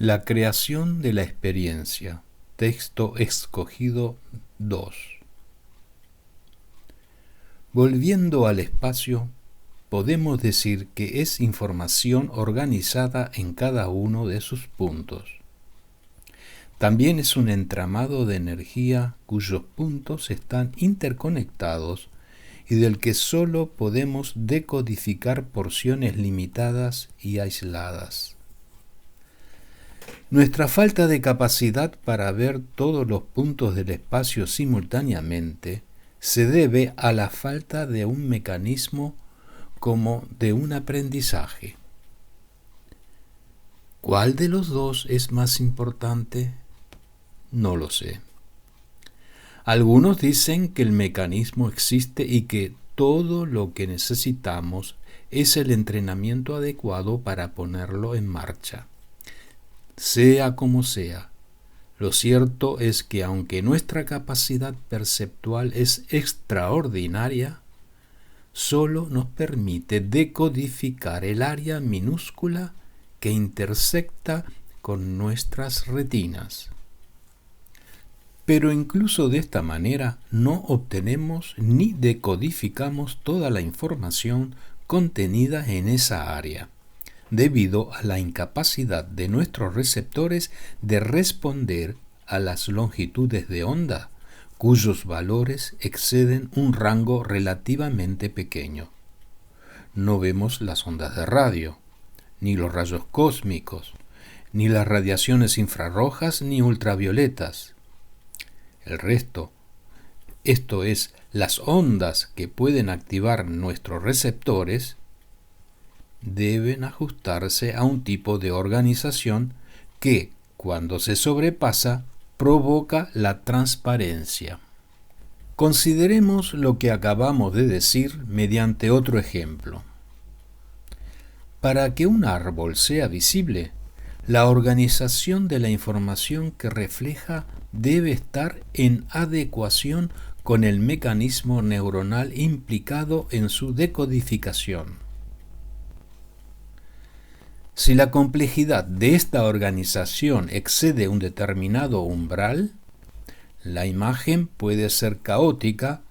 La creación de la experiencia. Texto escogido 2. Volviendo al espacio, podemos decir que es información organizada en cada uno de sus puntos. También es un entramado de energía cuyos puntos están interconectados y del que solo podemos decodificar porciones limitadas y aisladas. Nuestra falta de capacidad para ver todos los puntos del espacio simultáneamente se debe a la falta de un mecanismo como de un aprendizaje. ¿Cuál de los dos es más importante? No lo sé. Algunos dicen que el mecanismo existe y que todo lo que necesitamos es el entrenamiento adecuado para ponerlo en marcha. Sea como sea, lo cierto es que aunque nuestra capacidad perceptual es extraordinaria, solo nos permite decodificar el área minúscula que intersecta con nuestras retinas. Pero incluso de esta manera no obtenemos ni decodificamos toda la información contenida en esa área, debido a la incapacidad de nuestros receptores de responder a las longitudes de onda, cuyos valores exceden un rango relativamente pequeño. No vemos las ondas de radio, ni los rayos cósmicos, ni las radiaciones infrarrojas ni ultravioletas. El resto, esto es, las ondas que pueden activar nuestros receptores, deben ajustarse a un tipo de organización que, cuando se sobrepasa, provoca la transparencia. Consideremos lo que acabamos de decir mediante otro ejemplo. Para que un árbol sea visible, la organización de la información que refleja debe estar en adecuación con el mecanismo neuronal implicado en su decodificación. Si la complejidad de esta organización excede un determinado umbral, la imagen puede ser caótica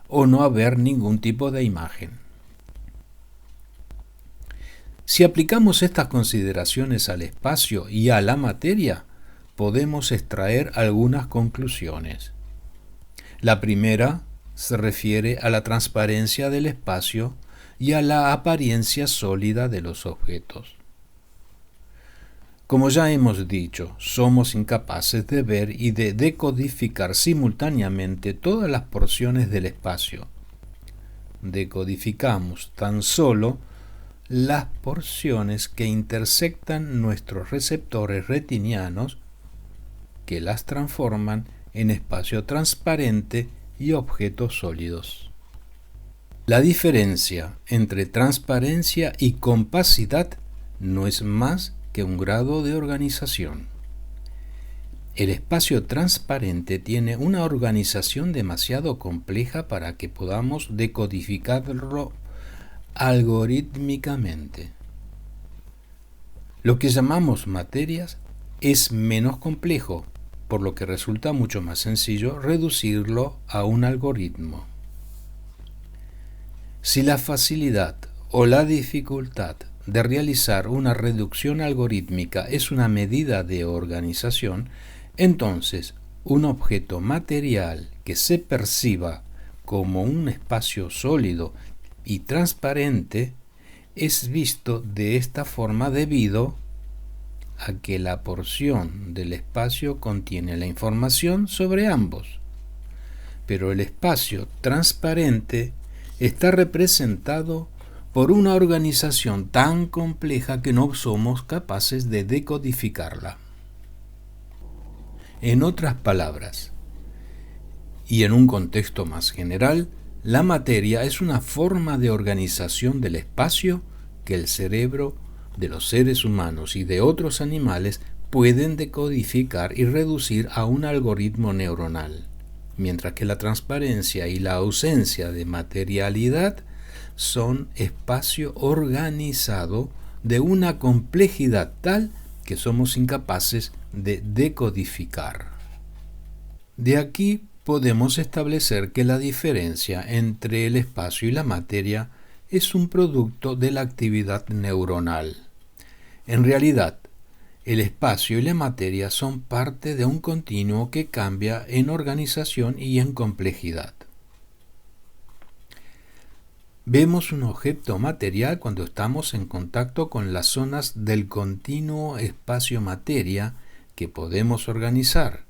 o no haber ningún tipo de imagen. Si aplicamos estas consideraciones al espacio y a la materia, podemos extraer algunas conclusiones. La primera se refiere a la transparencia del espacio y a la apariencia sólida de los objetos. Como ya hemos dicho, somos incapaces de ver y de decodificar simultáneamente todas las porciones del espacio. Decodificamos tan solo las porciones que intersectan nuestros receptores retinianos, que las transforman en espacio transparente y objetos sólidos. La diferencia entre transparencia y compacidad no es más que un grado de organización. El espacio transparente tiene una organización demasiado compleja para que podamos decodificarlo algorítmicamente. Lo que llamamos materias es menos complejo, por lo que resulta mucho más sencillo reducirlo a un algoritmo. Si la facilidad o la dificultad de realizar una reducción algorítmica es una medida de organización, entonces un objeto material que se perciba como un espacio sólido y transparente es visto de esta forma debido a que la porción del espacio contiene la información sobre ambos. Pero el espacio transparente está representado por una organización tan compleja que no somos capaces de decodificarla. En otras palabras, y en un contexto más general, la materia es una forma de organización del espacio que el cerebro de los seres humanos y de otros animales pueden decodificar y reducir a un algoritmo neuronal, mientras que la transparencia y la ausencia de materialidad son espacio organizado de una complejidad tal que somos incapaces de decodificar. De aquí podemos establecer que la diferencia entre el espacio y la materia es un producto de la actividad neuronal. En realidad, el espacio y la materia son parte de un continuo que cambia en organización y en complejidad. Vemos un objeto material cuando estamos en contacto con las zonas del continuo espacio-materia que podemos organizar,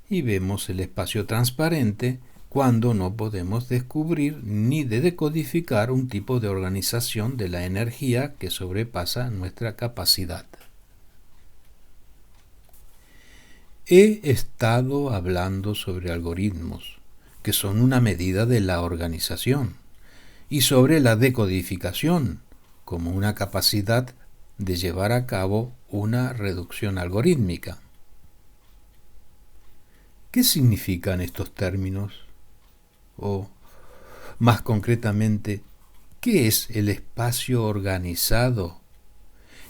y vemos el espacio transparente cuando no podemos descubrir ni decodificar un tipo de organización de la energía que sobrepasa nuestra capacidad. He estado hablando sobre algoritmos, que son una medida de la organización, y sobre la decodificación, como una capacidad de llevar a cabo una reducción algorítmica. ¿Qué significan estos términos? O, más concretamente, ¿qué es el espacio organizado?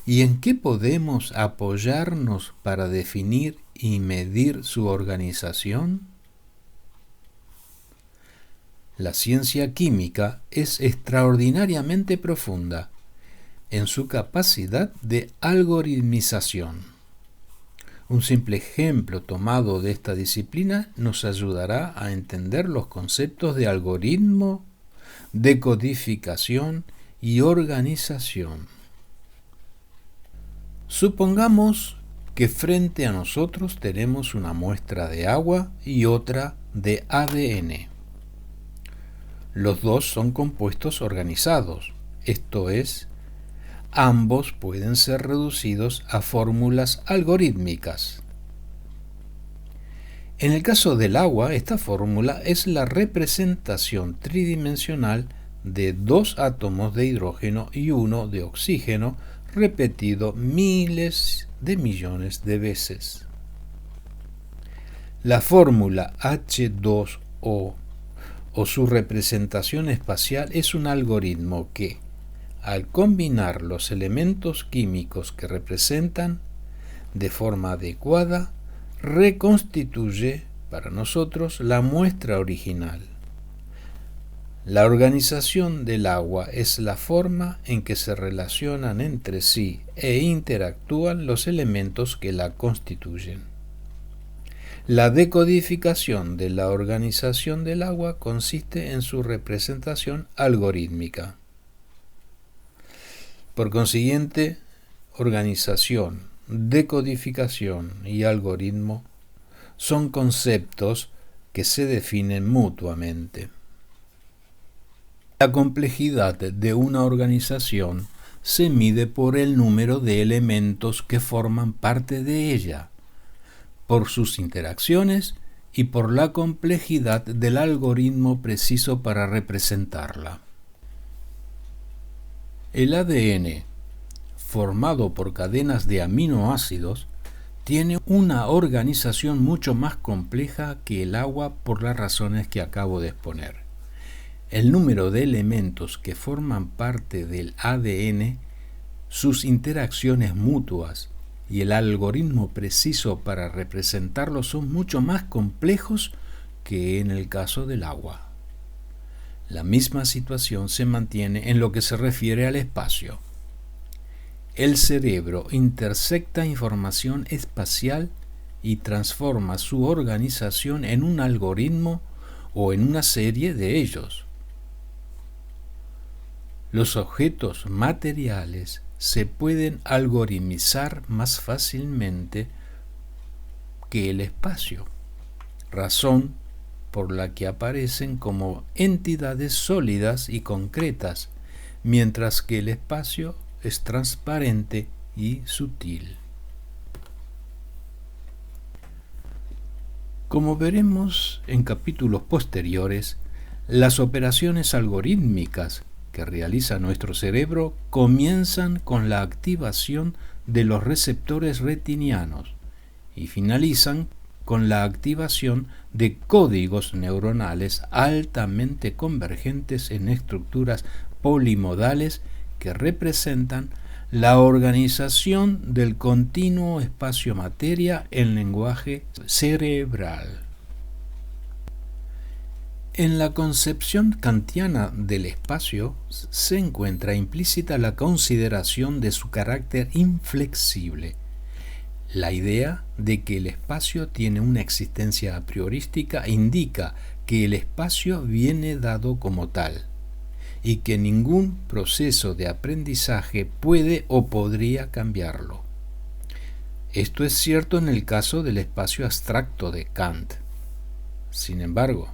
¿Y en qué podemos apoyarnos para definir y medir su organización? La ciencia química es extraordinariamente profunda en su capacidad de algoritmización. Un simple ejemplo tomado de esta disciplina nos ayudará a entender los conceptos de algoritmo, decodificación y organización. Supongamos que frente a nosotros tenemos una muestra de agua y otra de ADN. Los dos son compuestos organizados, esto es, ambos pueden ser reducidos a fórmulas algorítmicas. En el caso del agua, esta fórmula es la representación tridimensional de 2 átomos de hidrógeno y 1 de oxígeno repetido miles de millones de veces. La fórmula H2O o su representación espacial es un algoritmo que, al combinar los elementos químicos que representan de forma adecuada, reconstituye para nosotros la muestra original. La organización del agua es la forma en que se relacionan entre sí e interactúan los elementos que la constituyen. La decodificación de la organización del agua consiste en su representación algorítmica. Por consiguiente, organización, decodificación y algoritmo son conceptos que se definen mutuamente. La complejidad de una organización se mide por el número de elementos que forman parte de ella, por sus interacciones y por la complejidad del algoritmo preciso para representarla. El ADN, formado por cadenas de aminoácidos, tiene una organización mucho más compleja que el agua por las razones que acabo de exponer. El número de elementos que forman parte del ADN, sus interacciones mutuas y el algoritmo preciso para representarlos son mucho más complejos que en el caso del agua. La misma situación se mantiene en lo que se refiere al espacio. El cerebro intersecta información espacial y transforma su organización en un algoritmo o en una serie de ellos. Los objetos materiales se pueden algoritmizar más fácilmente que el espacio, razón por la que aparecen como entidades sólidas y concretas, mientras que el espacio es transparente y sutil. Como veremos en capítulos posteriores, las operaciones algorítmicas que realiza nuestro cerebro comienzan con la activación de los receptores retinianos y finalizan con la activación de códigos neuronales altamente convergentes en estructuras polimodales que representan la organización del continuo espacio-materia en lenguaje cerebral. En la concepción kantiana del espacio se encuentra implícita la consideración de su carácter inflexible, la idea de que el espacio tiene una existencia a priorística indica que el espacio viene dado como tal y que ningún proceso de aprendizaje puede o podría cambiarlo. Esto es cierto en el caso del espacio abstracto de Kant. Sin embargo,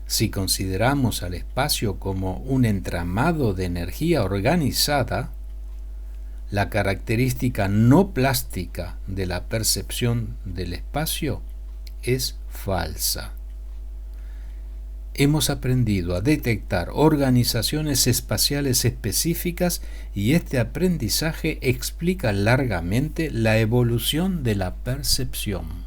si consideramos al espacio como un entramado de energía organizada, la característica no plástica de la percepción del espacio es falsa. Hemos aprendido a detectar organizaciones espaciales específicas y este aprendizaje explica largamente la evolución de la percepción.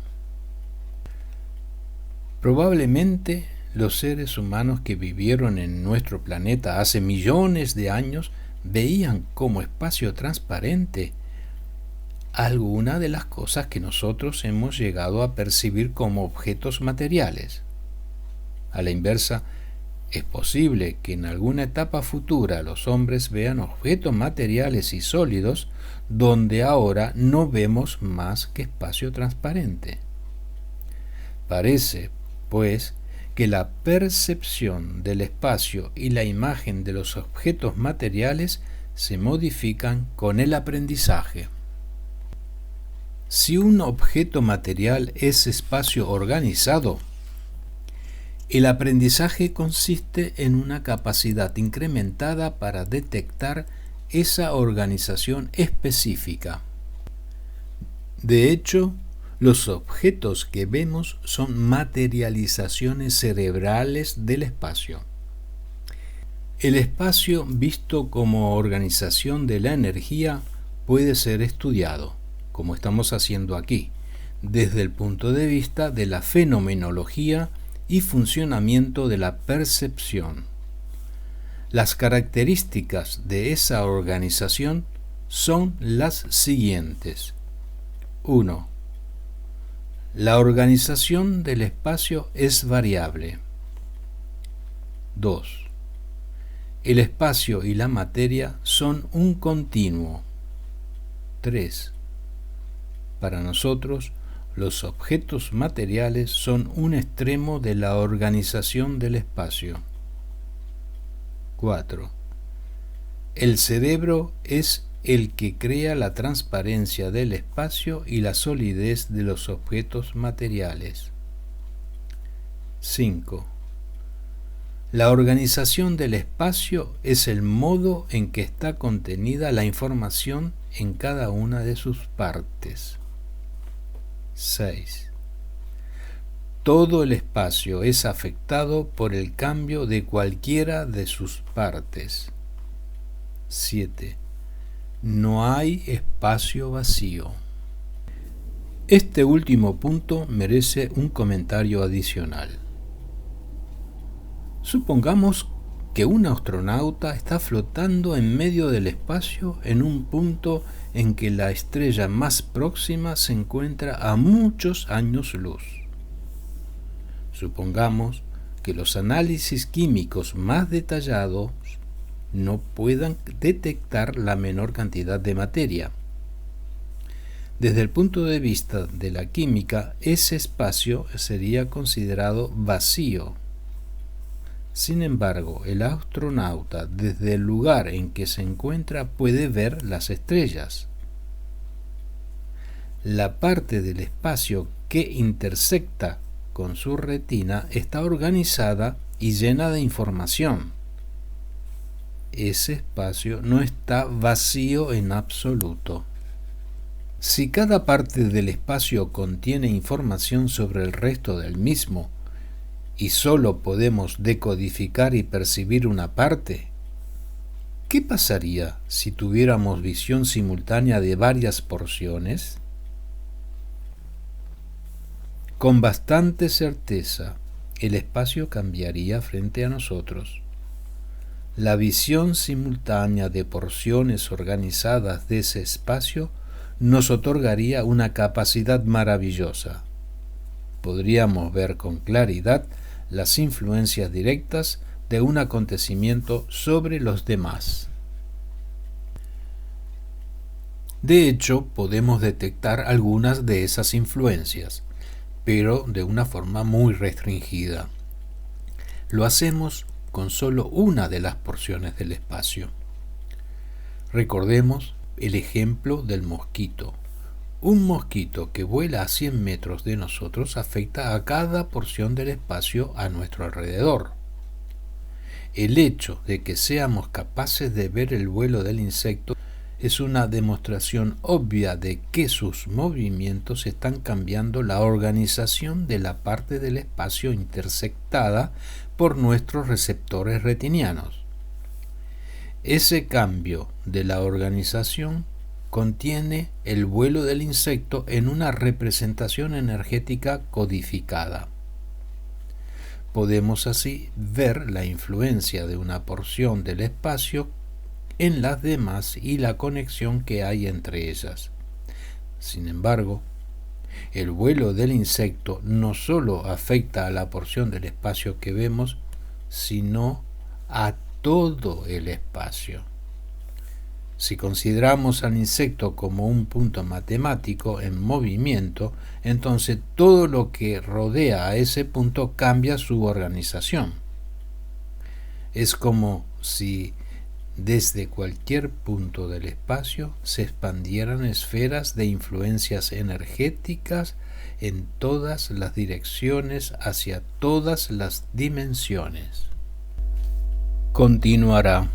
Probablemente los seres humanos que vivieron en nuestro planeta hace millones de años veían como espacio transparente alguna de las cosas que nosotros hemos llegado a percibir como objetos materiales. A la inversa, es posible que en alguna etapa futura los hombres vean objetos materiales y sólidos donde ahora no vemos más que espacio transparente. Parece, pues, que la percepción del espacio y la imagen de los objetos materiales se modifican con el aprendizaje. Si un objeto material es espacio organizado, el aprendizaje consiste en una capacidad incrementada para detectar esa organización específica. De hecho, los objetos que vemos son materializaciones cerebrales del espacio. El espacio, visto como organización de la energía, puede ser estudiado, como estamos haciendo aquí, desde el punto de vista de la fenomenología y funcionamiento de la percepción. Las características de esa organización son las siguientes. 1. La organización del espacio es variable. 2. El espacio y la materia son un continuo. 3. Para nosotros, los objetos materiales son un extremo de la organización del espacio. 4. El cerebro es el que crea la transparencia del espacio y la solidez de los objetos materiales. 5. La organización del espacio es el modo en que está contenida la información en cada una de sus partes. 6. Todo el espacio es afectado por el cambio de cualquiera de sus partes. 7. No hay espacio vacío. Este último punto merece un comentario adicional. Supongamos que un astronauta está flotando en medio del espacio en un punto en que la estrella más próxima se encuentra a muchos años luz. Supongamos que los análisis químicos más detallados no puedan detectar la menor cantidad de materia. Desde el punto de vista de la química, ese espacio sería considerado vacío. Sin embargo, el astronauta desde el lugar en que se encuentra puede ver las estrellas. La parte del espacio que intersecta con su retina está organizada y llena de información. Ese espacio no está vacío en absoluto. Si cada parte del espacio contiene información sobre el resto del mismo, y solo podemos decodificar y percibir una parte, ¿qué pasaría si tuviéramos visión simultánea de varias porciones? Con bastante certeza, el espacio cambiaría frente a nosotros. la visión simultánea de porciones organizadas de ese espacio nos otorgaría una capacidad maravillosa. Podríamos ver con claridad las influencias directas de un acontecimiento sobre los demás. De hecho, podemos detectar algunas de esas influencias, pero de una forma muy restringida. Lo hacemos con solo una de las porciones del espacio. Recordemos el ejemplo del mosquito. Un mosquito que vuela a 100 metros de nosotros afecta a cada porción del espacio a nuestro alrededor. El hecho de que seamos capaces de ver el vuelo del insecto es una demostración obvia de que sus movimientos están cambiando la organización de la parte del espacio intersectada por nuestros receptores retinianos. Ese cambio de la organización contiene el vuelo del insecto en una representación energética codificada. Podemos así ver la influencia de una porción del espacio en las demás y la conexión que hay entre ellas. Sin embargo, el vuelo del insecto no solo afecta a la porción del espacio que vemos, sino a todo el espacio. Si consideramos al insecto como un punto matemático en movimiento, entonces todo lo que rodea a ese punto cambia su organización. Es como si desde cualquier punto del espacio se expandieran esferas de influencias energéticas en todas las direcciones hacia todas las dimensiones. Continuará.